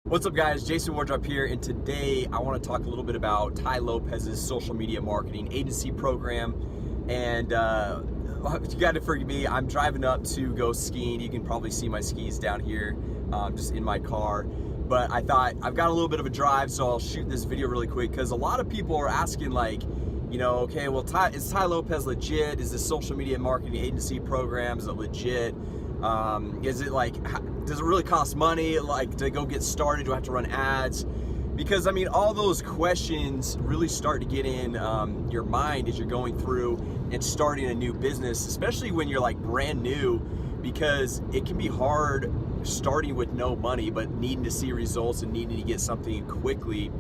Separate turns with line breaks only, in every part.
What's up, guys? Jason Wardrop here, and today I want to talk a little bit about Tai Lopez's social media marketing agency program. And you got to forgive me, I'm driving up to go skiing. You can probably see my skis down here, just in my car. But I thought I've got a little bit of a drive, so I'll shoot this video really quick because a lot of people are asking, like, you know, okay, well, is Tai Lopez legit? Is this social media marketing agency program, is it legit? Is it like, does it really cost money, like, to go get started? Do I have to run ads? Because I mean, all those questions really start to get in your mind as you're going through and starting a new business, especially when you're like brand new, because it can be hard starting with no money but needing to see results and needing to get something quickly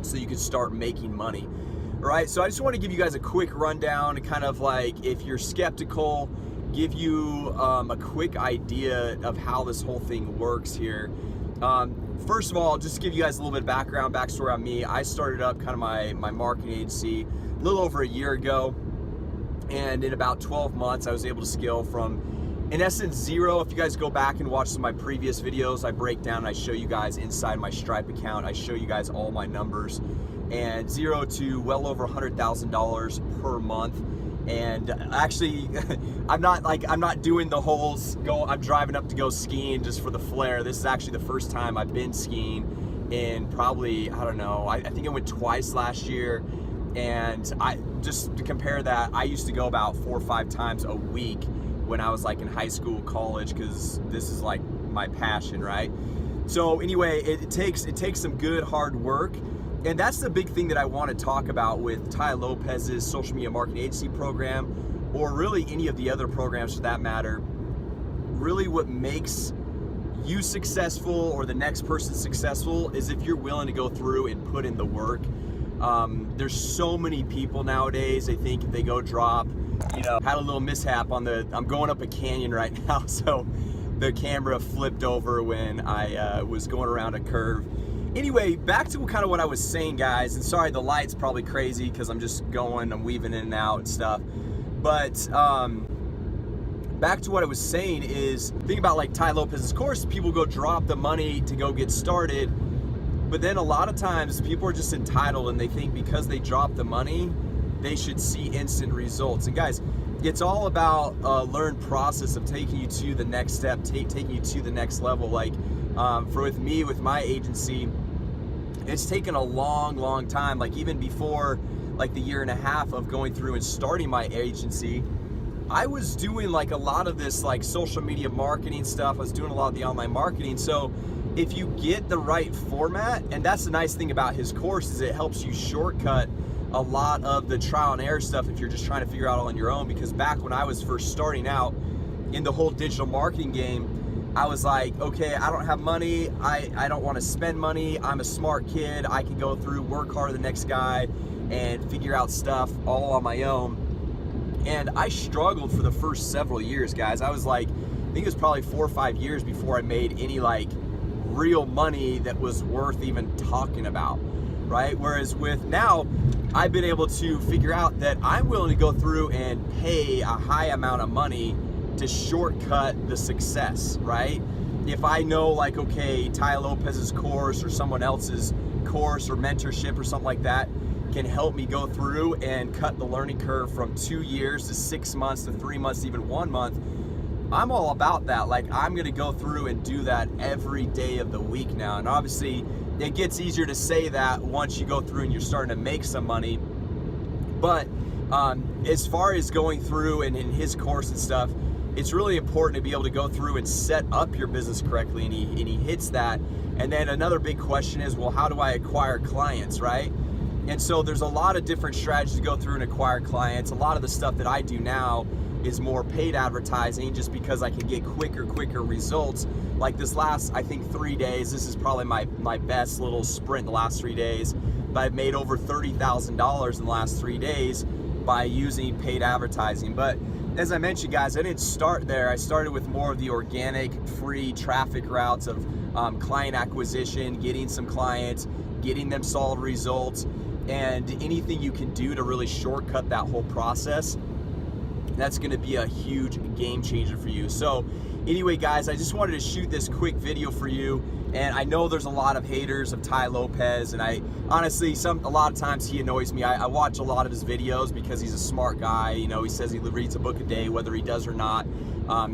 so you can start making money. All right, so I just want to give you guys a quick rundown, kind of like, if you're skeptical, give you a quick idea of how this whole thing works here. First of all, just to give you guys a little bit of backstory on me. I started up kind of my marketing agency a little over a year ago, and in about 12 months I was able to scale from, in essence, zero. If you guys go back and watch some of my previous videos, I break down and I show you guys inside my Stripe account, I show you guys all my numbers, and zero to well over $100,000 per month. And actually, I'm not doing the whole I'm driving up to go skiing just for the flair. This is actually the first time I've been skiing in probably, I don't know, I think I went twice last year. And just to compare that, I used to go about 4 or 5 times a week when I was like in high school, college, because this is like my passion, right? So anyway, it takes some good hard work. And that's the big thing that I want to talk about with Tai Lopez's social media marketing agency program, or really any of the other programs for that matter. Really what makes you successful or the next person successful is if you're willing to go through and put in the work. There's so many people nowadays, they think if they go drop, you know, had a little mishap on I'm going up a canyon right now, so the camera flipped over when I was going around a curve. Anyway, back to kind of what I was saying, guys, and sorry, the light's probably crazy because I'm just I'm weaving in and out and stuff. But back to what I was saying is, think about like Tai Lopez's course, people go drop the money to go get started, but then a lot of times people are just entitled and they think because they drop the money, they should see instant results. And guys, it's all about a learned process of taking you to the next step, taking you to the next level. Like, with me, with my agency, it's taken a long time. Like, even before like the 1.5 years of going through and starting my agency, I was doing like a lot of this like social media marketing stuff. I was doing a lot of the online marketing. So if you get the right format, and that's the nice thing about his course, is it helps you shortcut a lot of the trial and error stuff if you're just trying to figure out all on your own. Because back when I was first starting out in the whole digital marketing game, I was like, okay, I don't have money, I don't want to spend money, I'm a smart kid, I can go through, work harder than the next guy, and figure out stuff all on my own. And I struggled for the first several years, guys. I was like, I think it was probably 4 or 5 years before I made any like real money that was worth even talking about, right? Whereas with now, I've been able to figure out that I'm willing to go through and pay a high amount of money to shortcut the success, right? If I know, like, okay, Tai Lopez's course or someone else's course or mentorship or something like that can help me go through and cut the learning curve from 2 years to 6 months to 3 months, even 1 month, I'm all about that. Like, I'm gonna go through and do that every day of the week now. And obviously it gets easier to say that once you go through and you're starting to make some money. But as far as going through and in his course and stuff, it's really important to be able to go through and set up your business correctly, and he hits that. And then another big question is, well, how do I acquire clients, right? And so there's a lot of different strategies to go through and acquire clients. A lot of the stuff that I do now is more paid advertising, just because I can get quicker results. Like this last, I think, 3 days, this is probably my best little sprint the last 3 days, but I've made over $30,000 in the last 3 days by using paid advertising. But as I mentioned, guys, I didn't start there. I started with more of the organic, free traffic routes of client acquisition, getting some clients, getting them solid results, and anything you can do to really shortcut that whole process, that's gonna be a huge game changer for you. So anyway, guys, I just wanted to shoot this quick video for you. And I know there's a lot of haters of Tai Lopez, and I honestly, a lot of times he annoys me. I watch a lot of his videos because he's a smart guy. You know, he says he reads a book a day, whether he does or not.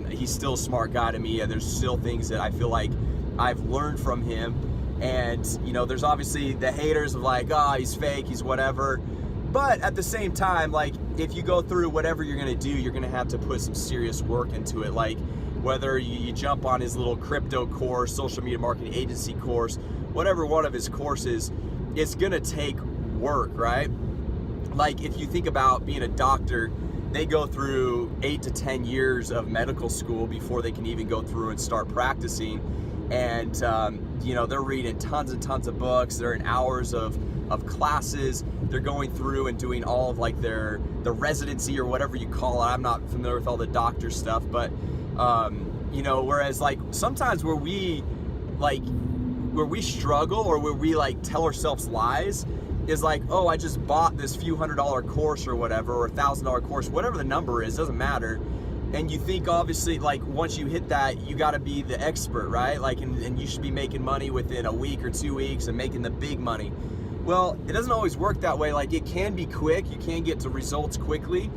He's still a smart guy to me, and there's still things that I feel like I've learned from him. And, you know, there's obviously the haters of like, oh, he's fake, he's whatever. But at the same time, like, if you go through whatever you're gonna do, you're gonna have to put some serious work into it. Like, whether you jump on his little crypto course, social media marketing agency course, whatever one of his courses, it's gonna take work, right? Like, if you think about being a doctor, they go through 8 to 10 years of medical school before they can even go through and start practicing. And you know, they're reading tons and tons of books, they're in hours of classes, they're going through and doing all of like the residency or whatever you call it. I'm not familiar with all the doctor stuff, but you know, whereas like sometimes where we struggle or where we like tell ourselves lies is like, oh, I just bought this few $100 course or whatever, or $1,000 course, whatever the number is, doesn't matter. And you think obviously like once you hit that, you got to be the expert, right? Like, and you should be making money within a week or 2 weeks and making the big money. Well, it doesn't always work that way. Like, it can be quick, you can get to results quickly.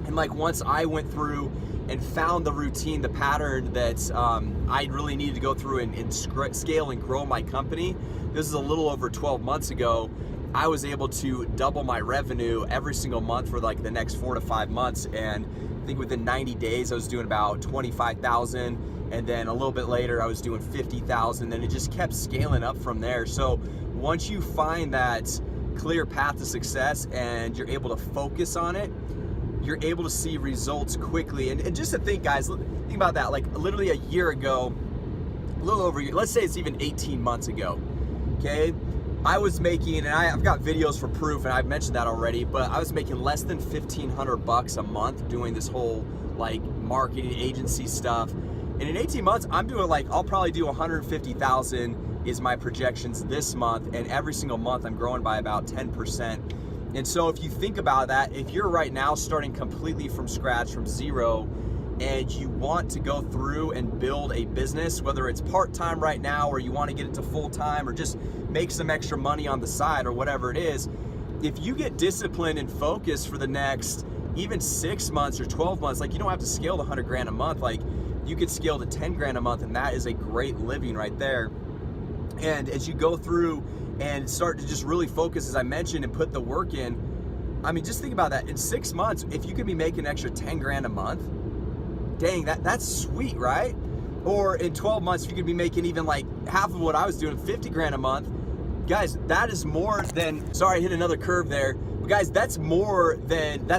And like once I went through and found the routine, the pattern that I really needed to go through and scale and grow my company, this is a little over 12 months ago, I was able to double my revenue every single month for like the next 4 to 5 months. And I think within 90 days, I was doing about 25,000. And then a little bit later, I was doing 50,000. Then it just kept scaling up from there. So once you find that clear path to success and you're able to focus on it, you're able to see results quickly. And just to think, guys, think about that. Like literally a year ago, a little over a year, let's say it's even 18 months ago, okay? I was making, and I've got videos for proof, and I've mentioned that already, but I was making less than $1,500 a month doing this whole like marketing agency stuff. And in 18 months, I'm doing like, I'll probably do 150,000 is my projections this month. And every single month I'm growing by about 10%. And so if you think about that, if you're right now starting completely from scratch, from zero, and you want to go through and build a business, whether it's part-time right now or you want to get it to full-time or just make some extra money on the side or whatever it is, if you get disciplined and focused for the next even 6 months or 12 months, like you don't have to scale to 100 grand a month, like you could scale to 10 grand a month, and that is a great living right there. And as you go through and start to just really focus, as I mentioned, and put the work in, I mean, just think about that. In 6 months, if you could be making an extra 10 grand a month, dang, that's sweet, right? Or in 12 months, if you could be making even like half of what I was doing, 50 grand a month, guys, that is more than, sorry, I hit another curve there. But guys, that's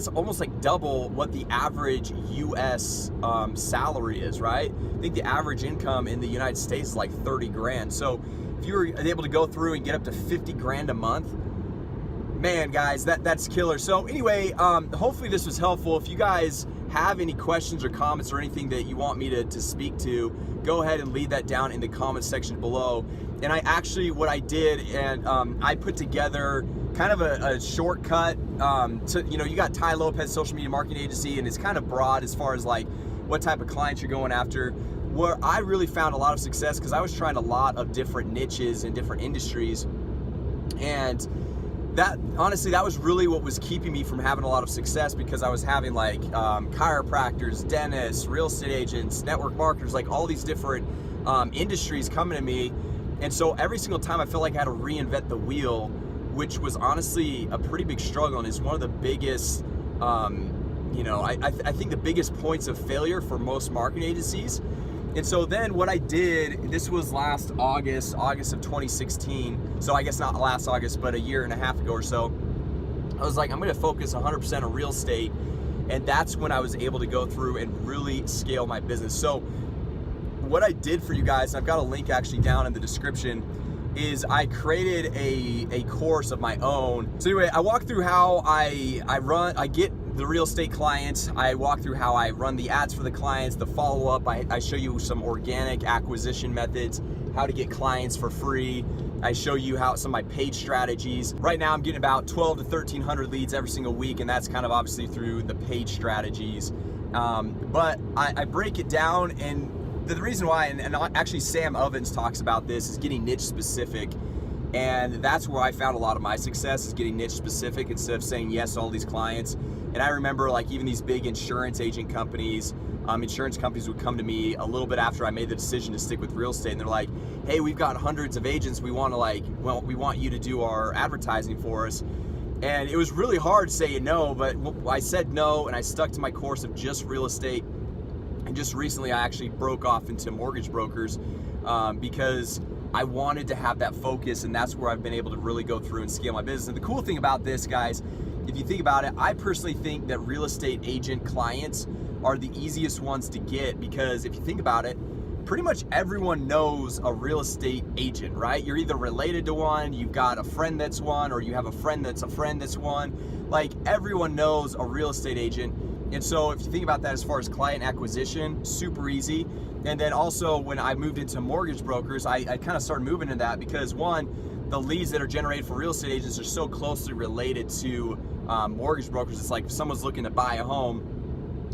almost like double what the average US salary is, right? I think the average income in the United States is like 30 grand. So if you were able to go through and get up to 50 grand a month, man, guys, that's killer. So anyway, hopefully this was helpful. If you guys have any questions or comments or anything that you want me to speak to, go ahead and leave that down in the comment section below. And I actually, what I did, and I put together kind of a shortcut to, you know, you got Tai Lopez Social Media Marketing Agency, and it's kind of broad as far as like what type of clients you're going after. Where I really found a lot of success, because I was trying a lot of different niches and different industries, and that, honestly, that was really what was keeping me from having a lot of success, because I was having like chiropractors, dentists, real estate agents, network marketers, like all these different industries coming to me. And so every single time I felt like I had to reinvent the wheel, which was honestly a pretty big struggle, and is one of the biggest, you know, I think the biggest points of failure for most marketing agencies. And so then what I did, this was last August of 2016. So I guess not last August, but a year and a half ago or so. I was like, I'm gonna focus 100% on real estate. And that's when I was able to go through and really scale my business. So what I did for you guys, and I've got a link actually down in the description, is I created a course of my own. So anyway, I walk through how I get the real estate clients. I walk through how I run the ads for the clients, the follow-up. I show you some organic acquisition methods, how to get clients for free. I show you how some of my paid strategies. Right now I'm getting about 12 to 1,300 leads every single week, and that's kind of obviously through the paid strategies. But I break it down, and the reason why, and actually Sam Ovens talks about this, is getting niche specific. And that's where I found a lot of my success, is getting niche specific instead of saying yes to all these clients. And I remember, like, even these big insurance agent companies, insurance companies would come to me a little bit after I made the decision to stick with real estate, and they're like, hey, we've got hundreds of agents, we want to we want you to do our advertising for us. And it was really hard saying no, but I said no, and I stuck to my course of just real estate. And just recently I actually broke off into mortgage brokers because I wanted to have that focus, and that's where I've been able to really go through and scale my business. And the cool thing about this, guys, if you think about it, I personally think that real estate agent clients are the easiest ones to get, because if you think about it, pretty much everyone knows a real estate agent, right? You're either related to one, you've got a friend that's one, or you have a friend that's one. Like, everyone knows a real estate agent. And so if you think about that as far as client acquisition, super easy. And then also when I moved into mortgage brokers, I kind of started moving into that because, one, the leads that are generated for real estate agents are so closely related to mortgage brokers. It's like if someone's looking to buy a home,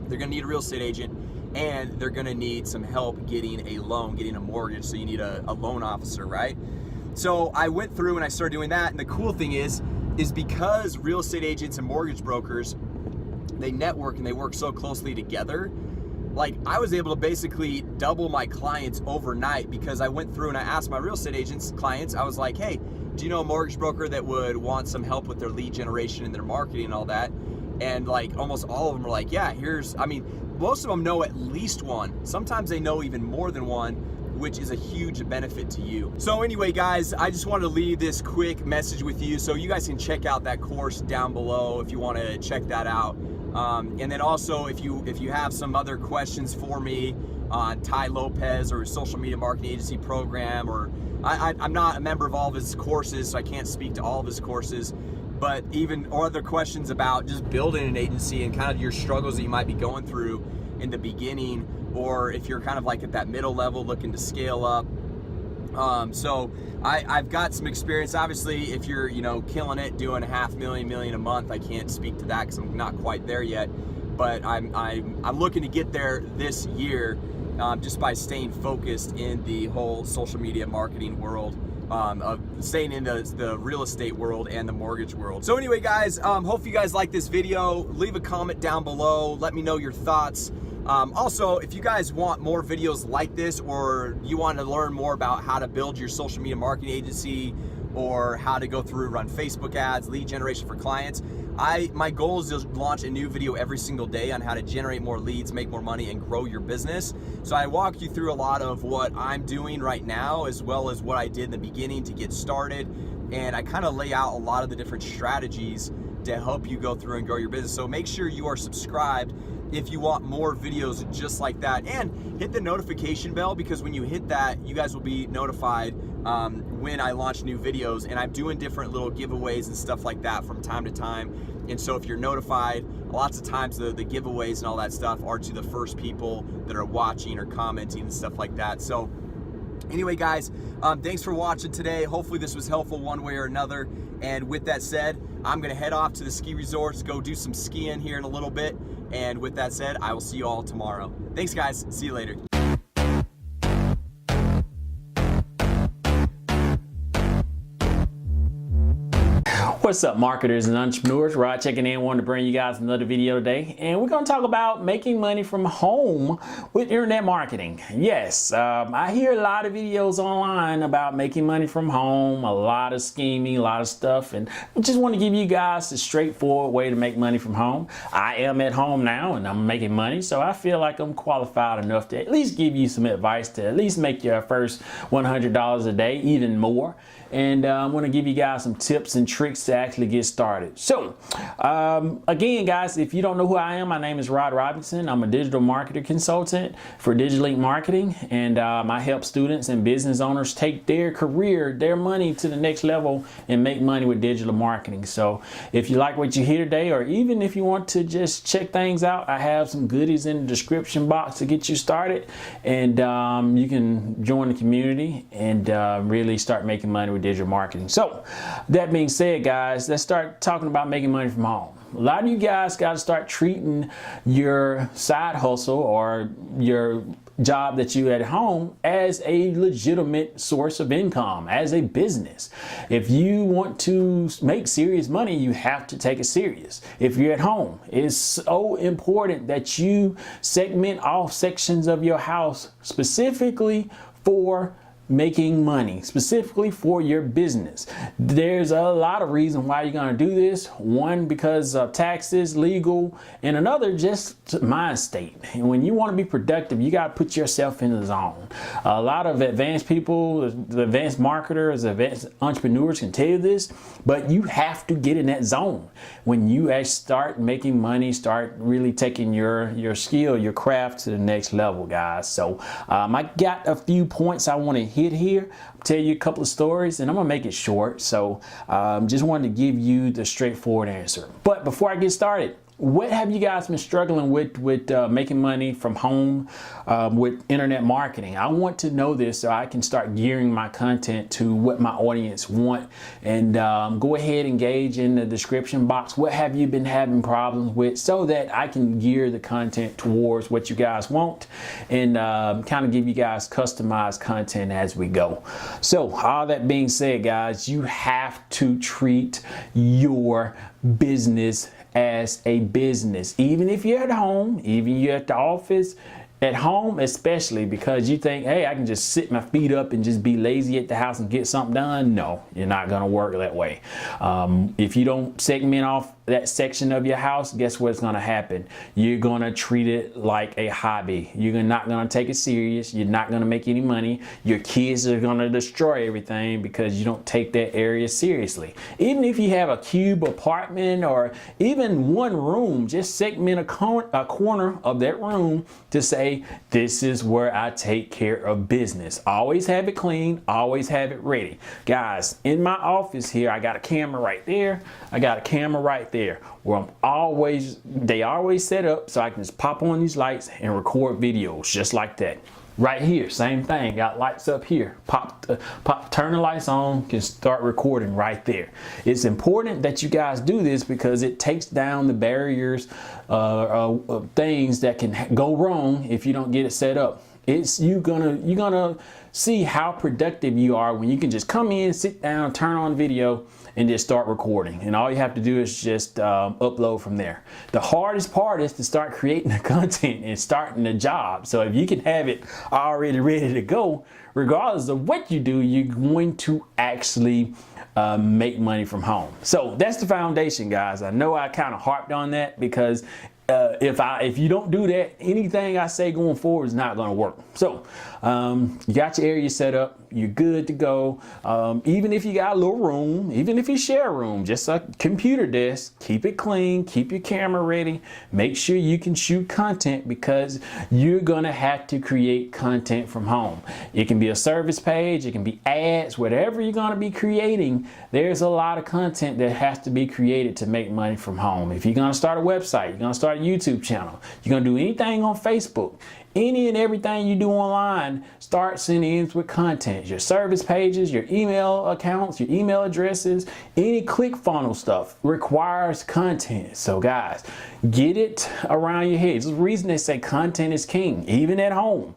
they're gonna need a real estate agent, and they're gonna need some help getting a loan, getting a mortgage, so you need a loan officer, right? So I went through and I started doing that, and the cool thing is because real estate agents and mortgage brokers, they network and they work so closely together, like, I was able to basically double my clients overnight, because I went through and I asked my real estate agents clients, I was like, hey, do you know a mortgage broker that would want some help with their lead generation and their marketing and all that? And like almost all of them were like, yeah, most of them know at least one. Sometimes they know even more than one, which is a huge benefit to you. So anyway, guys, I just wanted to leave this quick message with you so you guys can check out that course down below if you want to check that out. And then also, if you have some other questions for me on Ty Lopez or social media marketing agency program, or I'm not a member of all of his courses, so I can't speak to all of his courses, but or other questions about just building an agency and kind of your struggles that you might be going through in the beginning, or if you're kind of like at that middle level looking to scale up. So I've got some experience. Obviously, if you're, killing it, doing $500,000, $1 million a month, I can't speak to that because I'm not quite there yet. But I'm looking to get there this year, just by staying focused in the whole social media marketing world, of staying in the real estate world and the mortgage world. So anyway, guys, hope you guys like this video. Leave a comment down below. Let me know your thoughts. Also, if you guys want more videos like this, or you want to learn more about how to build your social media marketing agency, or how to go through run Facebook ads, lead generation for clients, my goal is to launch a new video every single day on how to generate more leads, make more money, and grow your business. So I walk you through a lot of what I'm doing right now, as well as what I did in the beginning to get started. And I kind of lay out a lot of the different strategies to help you go through and grow your business. So make sure you are subscribed if you want more videos just like that, and hit the notification bell, because when you hit that, you guys will be notified when I launch new videos. And I'm doing different little giveaways and stuff like that from time to time. And so if you're notified, lots of times the giveaways and all that stuff are to the first people that are watching or commenting and stuff like that. So anyway, guys, thanks for watching today. Hopefully this was helpful one way or another. And with that said, I'm gonna head off to the ski resorts, go do some skiing here in a little bit. And with that said, I will see you all tomorrow. Thanks, guys. See you later.
What's up, marketers and entrepreneurs? Rod checking in, wanting to bring you guys another video today, and we're going to talk about making money from home with internet marketing. Yes, I hear a lot of videos online about making money from home, a lot of scheming, a lot of stuff, and I just want to give you guys a straightforward way to make money from home. I am at home now and I'm making money, so I feel like I'm qualified enough to at least give you some advice to at least make your first $100 a day, even more. And I'm going to give you guys some tips and tricks to actually get started. So again, guys, if you don't know who I am, my name is Rod Robinson. I'm a digital marketer consultant for DigiLink Marketing, and I help students and business owners take their career, their money to the next level and make money with digital marketing. So if you like what you hear today, or even if you want to just check things out, I have some goodies in the description box to get you started, and you can join the community and really start making money with digital marketing. So that being said, guys, let's start talking about making money from home. A lot of you guys got to start treating your side hustle or your job that you at home as a legitimate source of income, as a business. If you want to make serious money, you have to take it serious. If you're at home, it's so important that you segment off sections of your house specifically for making money, specifically for your business. There's a lot of reasons why you're going to do this. One, because of taxes, legal, and another, just mind state. And when you want to be productive, you got to put yourself in the zone. A lot of advanced people, the advanced marketers, advanced entrepreneurs can tell you this, but you have to get in that zone. When you actually start making money, start really taking your skill, your craft to the next level, guys. So I got a few points I want to hit here. I'll tell you a couple of stories and I'm gonna make it short. So just wanted to give you the straightforward answer. But before I get started, what have you guys been struggling with making money from home with internet marketing? I want to know this so I can start gearing my content to what my audience want. And go ahead and engage in the description box. What have you been having problems with so that I can gear the content towards what you guys want and kind of give you guys customized content as we go. So all that being said, guys, you have to treat your business as a business. Even if you're at home, even you're at the office, at home especially, because you think, hey, I can just sit my feet up and just be lazy at the house and get something done. No, you're not going to work that way. If you don't segment off that section of your house, guess what's going to happen? You're going to treat it like a hobby. You're not going to take it serious. You're not going to make any money. Your kids are going to destroy everything because you don't take that area seriously. Even if you have a cube apartment or even one room, just segment a corner of that room to say, this is where I take care of business. Always have it clean, always have it ready. Guys, in my office here, I got a camera right there. I got a camera right there where they always set up so I can just pop on these lights and record videos just like that. Right here, same thing, got lights up here. Turn the lights on, can start recording right there. It's important that you guys do this because it takes down the barriers of things that can go wrong if you don't get it set up. You're gonna see how productive you are when you can just come in, sit down, turn on video, and just start recording. And all you have to do is just upload from there. The hardest part is to start creating the content and starting the job. So if you can have it already ready to go, regardless of what you do, you're going to actually make money from home. So that's the foundation, guys. I know I kind of harped on that because if you don't do that, anything I say going forward is not going to work. So you got your area set up, you're good to go. Even if you got a little room, even if you share a room, just a computer desk, keep it clean, keep your camera ready, make sure you can shoot content because you're going to have to create content from home. It can be a service page, it can be ads, whatever you're going to be creating. There's a lot of content that has to be created to make money from home. If you're going to start a website, you're going to start a YouTube channel, you're going to do anything on Facebook, any and everything you do online starts and ends with content. Your service pages, your email accounts, your email addresses, any ClickFunnels stuff requires content. So guys, get it around your head. There's a reason they say content is king, even at home.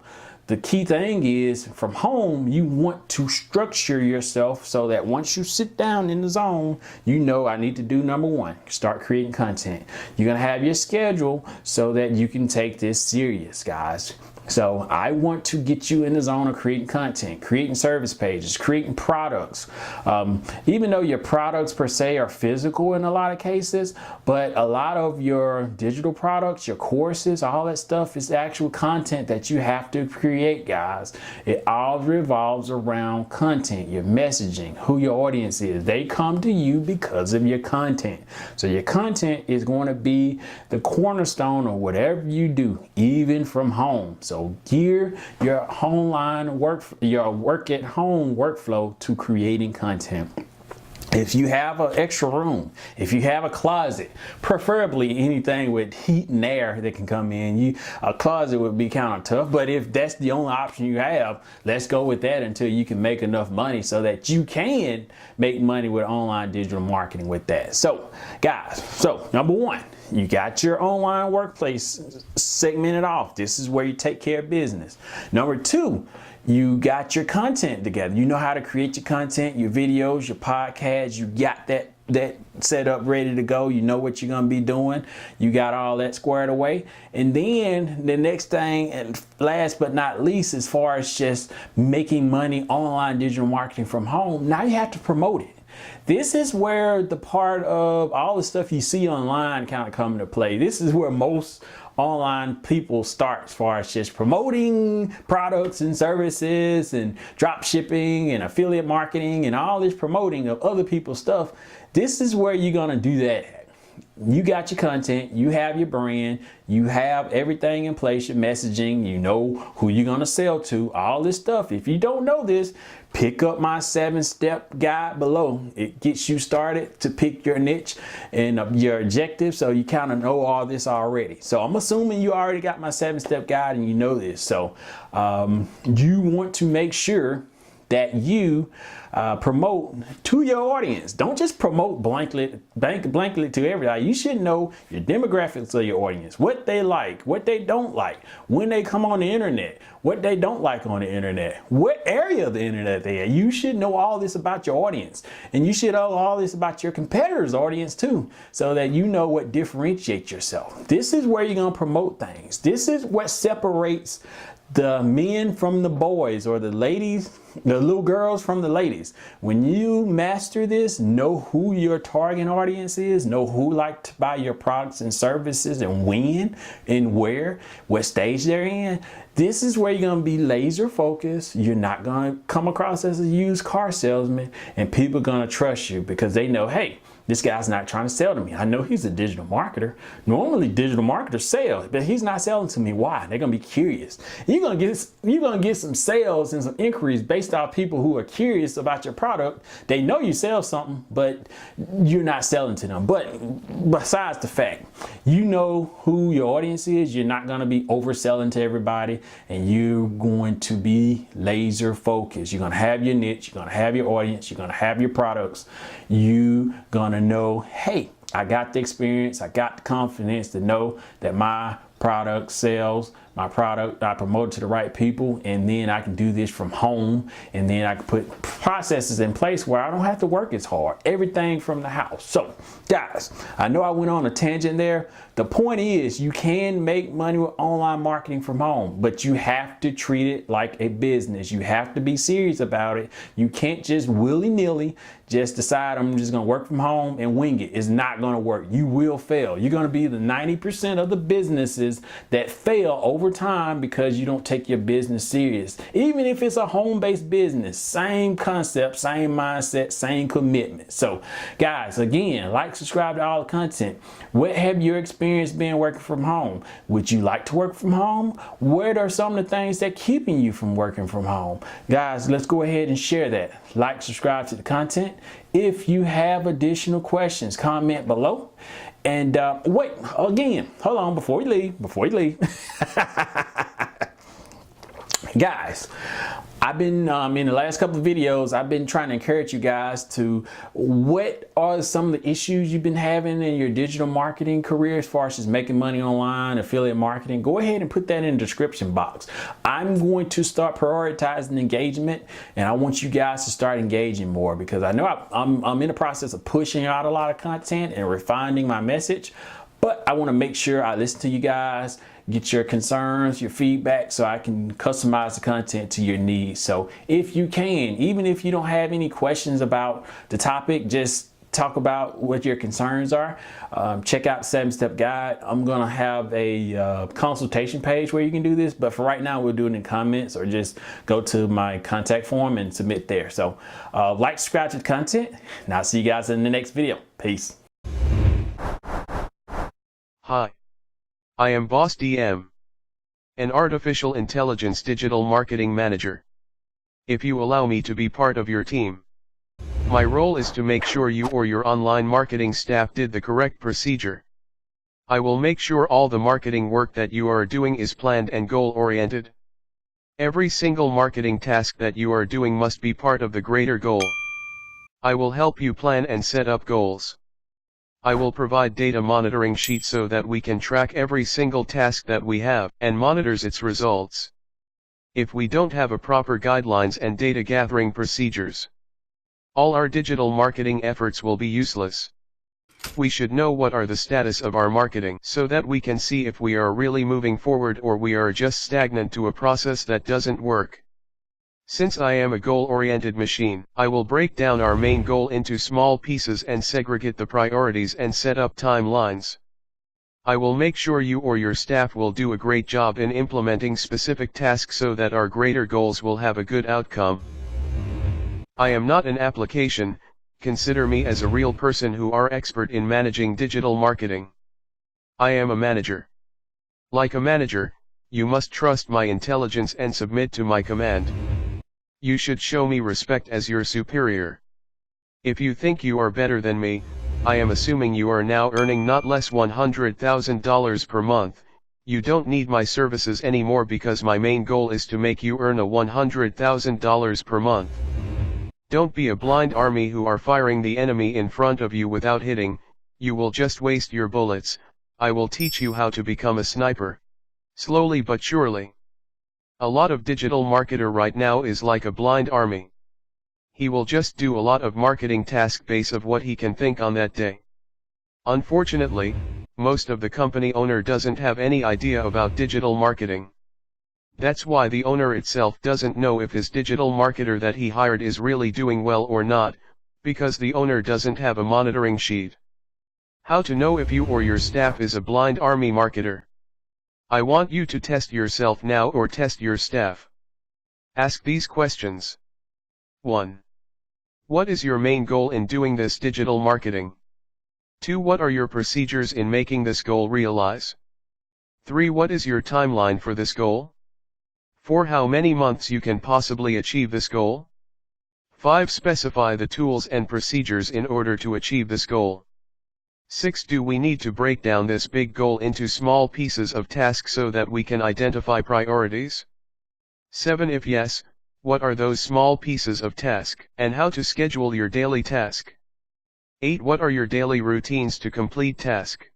The key thing is from home, you want to structure yourself so that once you sit down in the zone, you know I need to do number one, start creating content. You're going to have your schedule so that you can take this serious, guys. So I want to get you in the zone of creating content, creating service pages, creating products. Even though your products per se are physical in a lot of cases, but a lot of your digital products, your courses, all that stuff is actual content that you have to create, guys. It all revolves around content, your messaging, who your audience is. They come to you because of your content. So your content is going to be the cornerstone of whatever you do, even from home. So gear your work at home workflow to creating content. If you have an extra room, if you have a closet, preferably anything with heat and air that can come in, a closet would be kind of tough. But if that's the only option you have, let's go with that until you can make enough money so that you can make money with online digital marketing with that. So guys, number one, you got your online workplace segmented off. This is where you take care of business. Number two, you got your content together. You know how to create your content, your videos, your podcasts. You got that set up, ready to go. You know what you're going to be doing. You got all that squared away. And then the next thing, and last but not least, as far as just making money online digital marketing from home, now you have to promote it. This is where the part of all the stuff you see online kind of come into play. This is where most online people start, as far as just promoting products and services and drop shipping and affiliate marketing and all this promoting of other people's stuff. This is where you're going to do that. You got your content, you have your brand, you have everything in place, your messaging, you know who you're going to sell to, all this stuff. If you don't know this, pick up my 7-step guide below. It gets you started to pick your niche and your objective, so you kind of know all this already. So I'm assuming you already got my 7-step guide and you know this. So you want to make sure that you promote to your audience. Don't just promote blankly to everybody. You should know your demographics of your audience, what they like, what they don't like, when they come on the internet, what they don't like on the internet, what area of the internet they're in. You should know all this about your audience, and you should know all this about your competitors' audience too, so that you know what differentiates yourself. This is where you're gonna promote things. This is what separates the men from the boys, or the ladies, the little girls from the ladies. When you master this, know who your target audience is, know who like to buy your products and services and when and where, what stage they're in. This is where you're going to be laser focused. You're not going to come across as a used car salesman, and people are going to trust you because they know, hey, this guy's not trying to sell to me. I know he's a digital marketer. Normally digital marketers sell, but he's not selling to me. Why? They're gonna be curious. You're gonna get some sales and some inquiries based off people who are curious about your product. They know you sell something, but you're not selling to them. But besides the fact, you know who your audience is, you're not gonna be overselling to everybody, and you're going to be laser focused. You're gonna have your niche, you're gonna have your audience, you're gonna have your products. You're gonna know, hey, I got the experience, I got the confidence to know that my product sells, my product I promote it to the right people, and then I can do this from home, and then I can put processes in place where I don't have to work as hard. Everything from the house. So guys, I know I went on a tangent there. The point is, you can make money with online marketing from home, but you have to treat it like a business. You have to be serious about it. You can't just willy-nilly just decide I'm just gonna work from home and wing it. It's not gonna work. You will fail. You're gonna be the 90% of the businesses that fail over time because you don't take your business serious. Even if it's a home-based business, same concept, same mindset, same commitment. So guys, again, like, subscribe to all the content. What have your experience been working from home? Would you like to work from home? What are some of the things that are keeping you from working from home? Guys, let's go ahead and share that. Like, subscribe to the content. If you have additional questions, comment below. And wait, again, hold on, before you leave. Guys, I've been, in the last couple of videos, I've been trying to encourage you guys to, what are some of the issues you've been having in your digital marketing career as far as just making money online, affiliate marketing? Go ahead and put that in the description box. I'm going to start prioritizing engagement, and I want you guys to start engaging more, because I know I'm in the process of pushing out a lot of content and refining my message, but I want to make sure I listen to you guys, get your concerns, your feedback, so I can customize the content to your needs. So if you can, even if you don't have any questions about the topic, just talk about what your concerns are. Check out the 7-step guide. I'm gonna have a consultation page where you can do this, but for right now, we'll do it in comments, or just go to my contact form and submit there. So like, subscribe to the content, and I'll see you guys in the next video. Peace.
Hi. I am Boss DM, an artificial intelligence digital marketing manager. If you allow me to be part of your team, My role is to make sure you or your online marketing staff did the correct procedure. I will make sure all the marketing work that you are doing is planned and goal-oriented. Every single marketing task that you are doing must be part of the greater goal. I will help you plan and set up goals. I will provide data monitoring sheets so that we can track every single task that we have and monitors its results. If we don't have a proper guidelines and data gathering procedures, all our digital marketing efforts will be useless. We should know what are the status of our marketing so that we can see if we are really moving forward or we are just stagnant to a process that doesn't work. Since I am a goal-oriented machine, I will break down our main goal into small pieces and segregate the priorities and set up timelines. I will make sure you or your staff will do a great job in implementing specific tasks so that our greater goals will have a good outcome. I am not an application. Consider me as a real person who are expert in managing digital marketing. I am a manager. Like a manager, you must trust my intelligence and submit to my command. You should show me respect as your superior. If you think you are better than me, I am assuming you are now earning not less $100,000 per month. You don't need my services anymore because my main goal is to make you earn a $100,000 per month. Don't be a blind army who are firing the enemy in front of you without hitting. You will just waste your bullets. I will teach you how to become a sniper. Slowly but surely. A lot of digital marketer right now is like a blind army. He will just do a lot of marketing task base of what he can think on that day. Unfortunately, most of the company owner doesn't have any idea about digital marketing. That's why the owner itself doesn't know if his digital marketer that he hired is really doing well or not, because the owner doesn't have a monitoring sheet. How to know if you or your staff is a blind army marketer? I want you to test yourself now or test your staff. Ask these questions. 1. What is your main goal in doing this digital marketing? 2. What are your procedures in making this goal realize? 3. What is your timeline for this goal? 4. How many months you can possibly achieve this goal? 5. Specify the tools and procedures in order to achieve this goal. 6. Do we need to break down this big goal into small pieces of tasks so that we can identify priorities? 7. If yes, what are those small pieces of task, and how to schedule your daily task? 8. What are your daily routines to complete task?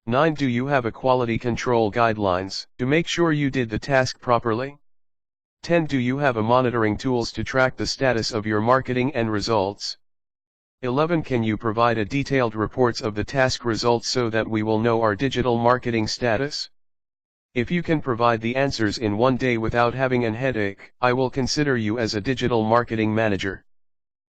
9. Do you have a quality control guidelines to make sure you did the task properly? 10. Do you have a monitoring tools to track the status of your marketing and results? 11. Can you provide a detailed reports of the task results so that we will know our digital marketing status? If you can provide the answers in one day without having an headache, I will consider you as a digital marketing manager.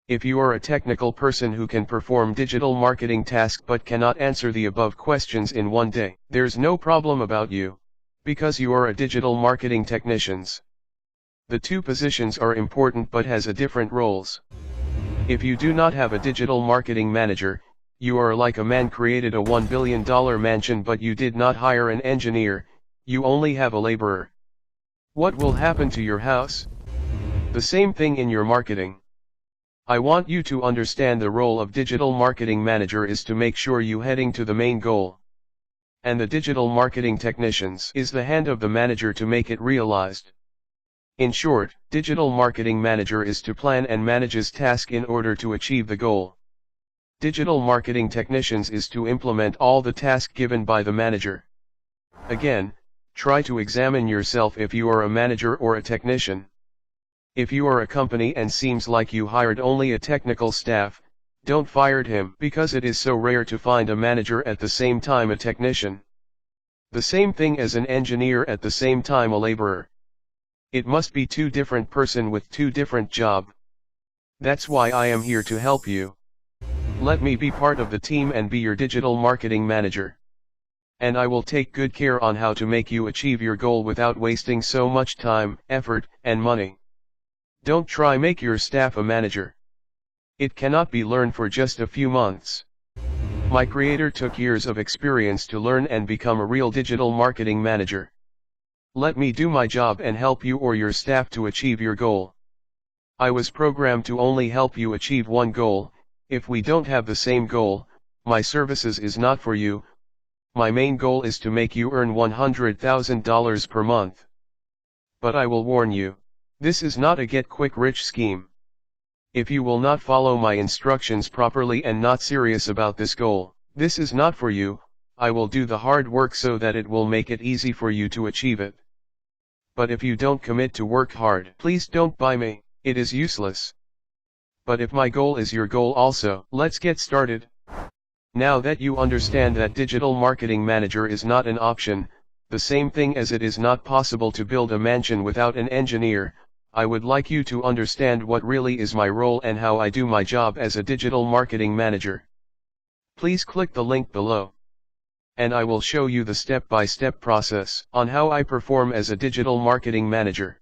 If you are a technical person who can perform digital marketing tasks but cannot answer the above questions in one day, there's no problem about you, because you are a digital marketing technicians. The two positions are important but has a different roles. If you do not have a digital marketing manager, you are like a man created a $1 billion mansion but you did not hire an engineer, you only have a laborer. What will happen to your house? The same thing in your marketing. I want you to understand the role of digital marketing manager is to make sure you heading to the main goal. And the digital marketing technicians is the hand of the manager to make it realized. In short, digital marketing manager is to plan and manage his task in order to achieve the goal. Digital marketing technicians is to implement all the task given by the manager. Again, try to examine yourself if you are a manager or a technician. If you are a company and seems like you hired only a technical staff, don't fired him because it is so rare to find a manager at the same time a technician. The same thing as an engineer at the same time a laborer. It must be two different person with two different job. That's why I am here to help you. Let me be part of the team and be your digital marketing manager. And I will take good care on how to make you achieve your goal without wasting so much time, effort, and money. Don't try make your staff a manager. It cannot be learned for just a few months. My creator took years of experience to learn and become a real digital marketing manager. Let me do my job and help you or your staff to achieve your goal. I was programmed to only help you achieve one goal. If we don't have the same goal, my services is not for you. My main goal is to make you earn $100,000 per month. But I will warn you, this is not a get-quick-rich scheme. If you will not follow my instructions properly and not serious about this goal, this is not for you. I will do the hard work so that it will make it easy for you to achieve it. But if you don't commit to work hard, please don't buy me, it is useless. But if my goal is your goal also, let's get started. Now that you understand that digital marketing manager is not an option, the same thing as it is not possible to build a mansion without an engineer, I would like you to understand what really is my role and how I do my job as a digital marketing manager. Please click the link below, and I will show you the step-by-step process on how I perform as a digital marketing manager.